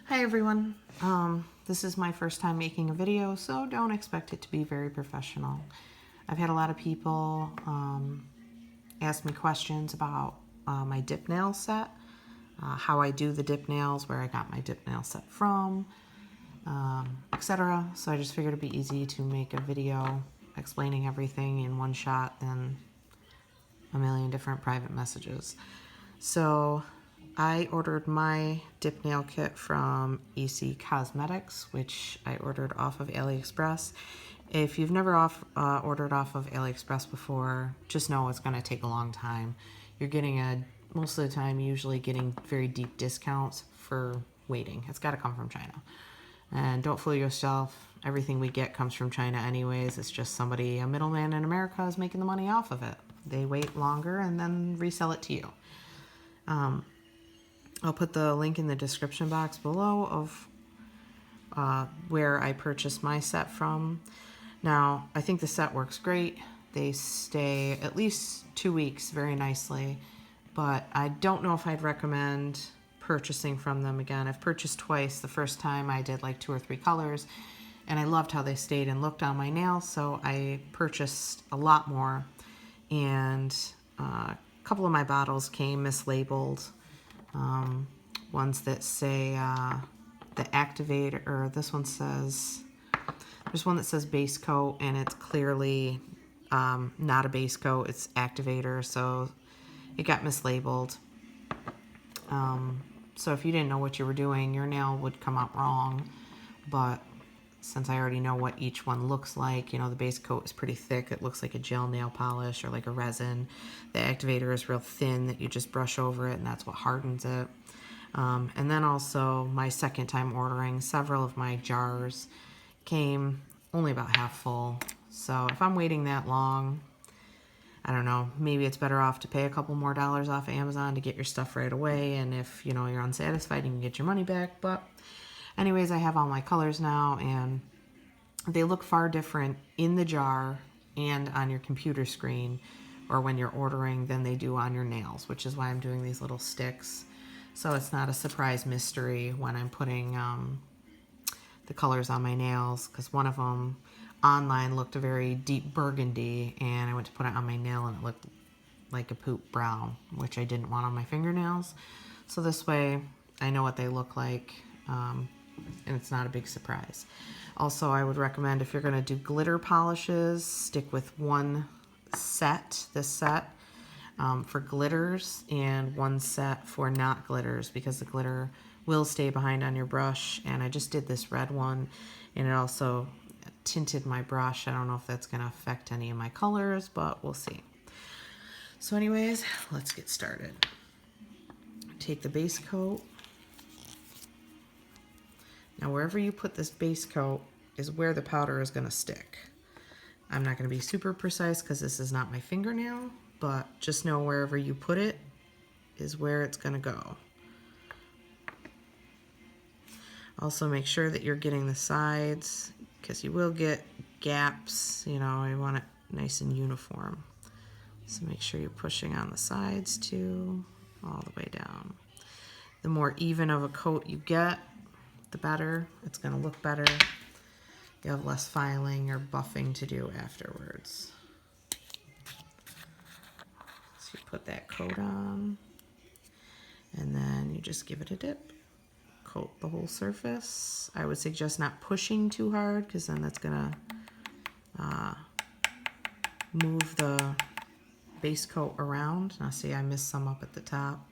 Hi everyone. This is my first time making a video, so don't expect it to be very professional. I've had a lot of people ask me questions about my dip nail set, how I do the dip nails, where I got my dip nail set from, etc. So I just figured it'd be easy to make a video explaining everything in one shot than a million different private messages. So I ordered my dip nail kit from EC Cosmetics, which I ordered off of AliExpress. If you've never ordered off of AliExpress before, just know it's going to take a long time. You're getting most of the time, usually getting very deep discounts for waiting. It's got to come from China. And don't fool yourself. Everything we get comes from China anyways. It's just a middleman in America is making the money off of it. They wait longer and then resell it to you. I'll put the link in the description box below of where I purchased my set from. Now, I think the set works great. They stay at least 2 weeks very nicely, but I don't know if I'd recommend purchasing from them again. I've purchased twice. The first time I did like 2 or 3 colors, and I loved how they stayed and looked on my nails, so I purchased a lot more, and a couple of my bottles came mislabeled. Ones that say the activator, or this one says, there's one that says base coat and it's clearly not a base coat, it's activator, so it got mislabeled. So if you didn't know what you were doing, your nail would come out wrong, but since I already know what each one looks like, you know, the base coat is pretty thick, it looks like a gel nail polish or like a resin. The activator is real thin that you just brush over it, and that's what hardens it. And then also my second time ordering, several of my jars came only about half full. So if I'm waiting that long, I don't know, maybe it's better off to pay a couple more dollars off of Amazon to get your stuff right away. And if, you know, you're unsatisfied, you can get your money back. But anyways, I have all my colors now, and they look far different in the jar and on your computer screen or when you're ordering than they do on your nails, which is why I'm doing these little sticks. So it's not a surprise mystery when I'm putting the colors on my nails, because one of them online looked a very deep burgundy, and I went to put it on my nail and it looked like a poop brown, which I didn't want on my fingernails. So this way I know what they look like, and it's not a big surprise. Also, I would recommend, if you're going to do glitter polishes, stick with one set, this set, for glitters, and one set for not glitters, because the glitter will stay behind on your brush. And I just did this red one, and it also tinted my brush. I don't know if that's going to affect any of my colors, but we'll see. So anyways, let's get started. Take the base coat. Now wherever you put this base coat is where the powder is going to stick. I'm not going to be super precise because this is not my fingernail, but just know wherever you put it is where it's going to go. Also make sure that you're getting the sides, because you will get gaps. You know, you want it nice and uniform. So make sure you're pushing on the sides too, all the way down. The more even of a coat you get, the better. It's going to look better. You have less filing or buffing to do afterwards. So you put that coat on, and then you just give it a dip. Coat the whole surface. I would suggest not pushing too hard, because then that's going to move the base coat around. Now see, I missed some up at the top.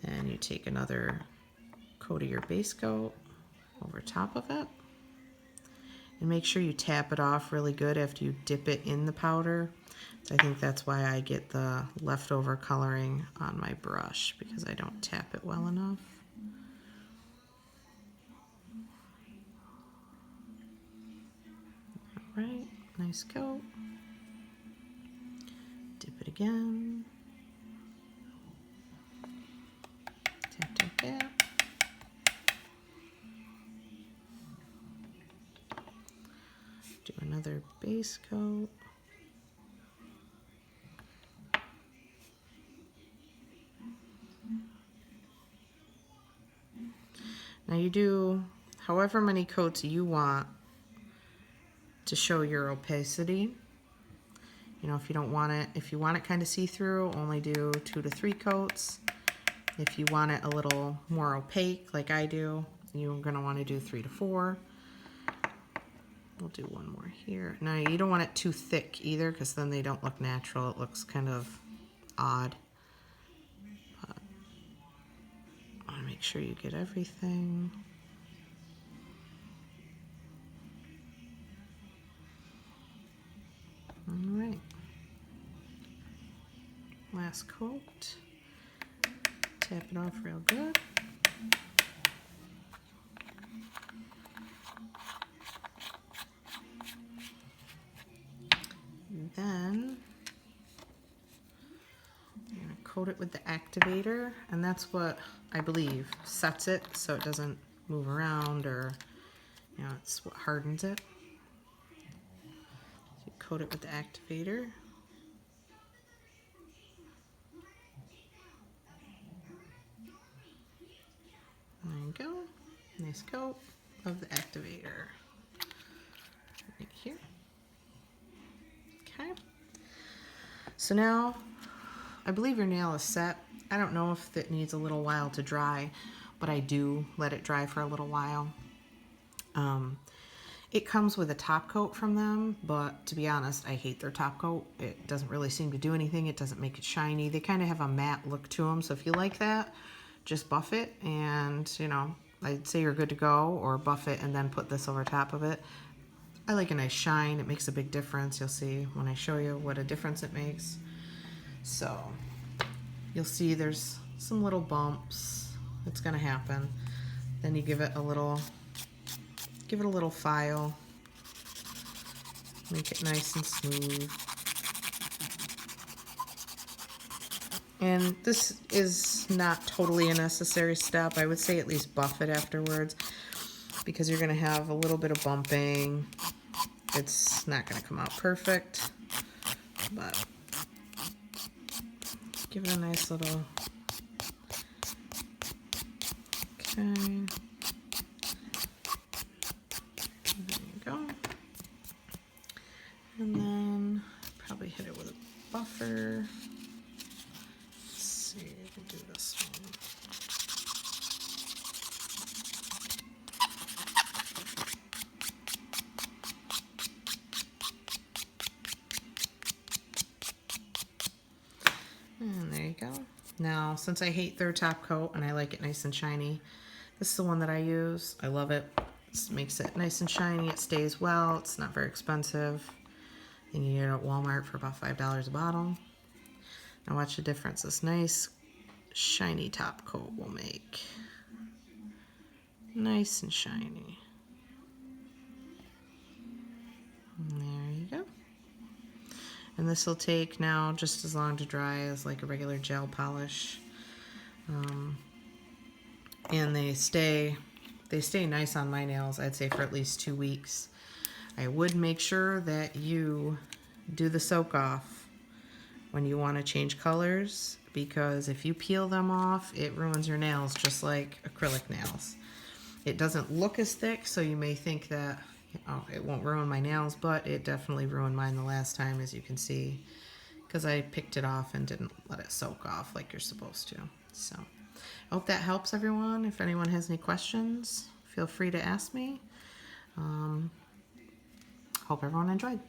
And you take another coat of your base coat over top of it. And make sure you tap it off really good after you dip it in the powder. I think that's why I get the leftover coloring on my brush, because I don't tap it well enough. All right, nice coat. Dip it again. Tap, tap, tap. Do another base coat. Now you do however many coats you want to show your opacity. You know, if you don't want it, if you want it kind of see-through, only do 2 to 3 coats. If you want it a little more opaque, like I do, you're gonna want to do 3 to 4. We'll do one more here. Now you don't want it too thick either, because then they don't look natural. It looks kind of odd. But I want to make sure you get everything. All right. Last coat. Tap it off real good. And then I'm going to coat it with the activator, and that's what I believe sets it so it doesn't move around, or, you know, it's what hardens it. So you coat it with the activator. There you go. Nice coat of the activator. Right here. Okay. So now, I believe your nail is set. I don't know if it needs a little while to dry, but I do let it dry for a little while. It comes with a top coat from them, but to be honest, I hate their top coat. It doesn't really seem to do anything. It doesn't make it shiny. They kind of have a matte look to them, so if you like that, just buff it, and, you know, I'd say you're good to go, or buff it and then put this over top of it. I like a nice shine. It makes a big difference. You'll see when I show you what a difference it makes. So you'll see there's some little bumps. It's gonna happen. Then you give it a little file. Make it nice and smooth. And this is not totally a necessary step. I would say at least buff it afterwards, because you're gonna have a little bit of bumping. It's not gonna come out perfect, but give it a nice little, okay. There you go. And then probably hit it with a buffer. Let's see if we can do this one. And there you go. Now, since I hate their top coat and I like it nice and shiny, this is the one that I use. I love it. It makes it nice and shiny. It stays well. It's not very expensive. You can get it at Walmart for about $5 a bottle. Now watch the difference this nice shiny top coat will make. Nice and shiny. And there you go. And this will take now just as long to dry as like a regular gel polish. And they stay nice on my nails, I'd say, for at least 2 weeks. I would make sure that you do the soak off when you want to change colors, because if you peel them off, it ruins your nails just like acrylic nails. It doesn't look as thick, so you may think that, oh, it won't ruin my nails, but it definitely ruined mine the last time, as you can see, because I picked it off and didn't let it soak off like you're supposed to. So I hope that helps everyone. If anyone has any questions, feel free to ask me. Hope everyone enjoyed.